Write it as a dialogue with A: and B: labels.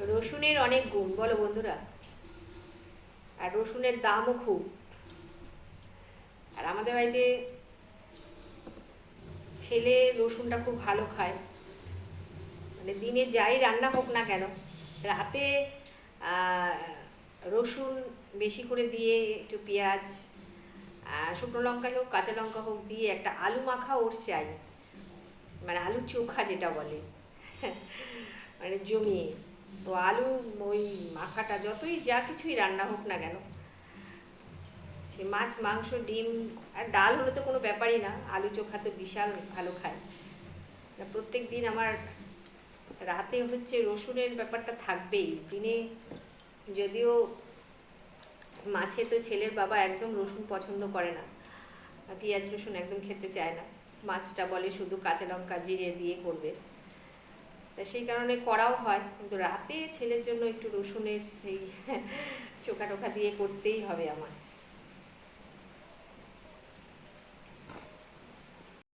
A: রসুনের অনেক গুণ বলো বন্ধুরা। আর রসুনের দামও খুব। আর আমাদের বাড়িতে ছেলে রসুনটা খুব ভালো খায়। মানে দিনে যাই রান্না হোক না কেন, রাতে রসুন বেশি করে দিয়ে একটু পেঁয়াজ, শুকনো লঙ্কা হোক কাঁচা লঙ্কা হোক দিয়ে একটা আলু মাখা ওর চাই। মানে আলু চোখা যেটা বলে মানে জমিয়ে। তো আলু ওই মাখাটা যতই যা কিছুই রান্না হোক না কেন, সে মাছ মাংস ডিম আর ডাল হলে তো কোনো ব্যাপারই না, আলু চোখা তো বিশাল ভালো খায়। প্রত্যেক দিন আমার রাতে হচ্ছে রসুনের ব্যাপারটা থাকবেই। দিনে যদিও মাছে তো ছেলের বাবা একদম রসুন পছন্দ করে না, পেঁয়াজ রসুন একদম খেতে চায় না, মাছটা বলে শুধু কাঁচা লঙ্কা জিরে দিয়ে করবে। তা সেই কারণে করাও হয়, কিন্তু রাতে ছেলের জন্য একটু রসুনের এই চোখা টোখা দিয়ে করতেই হবে আমার।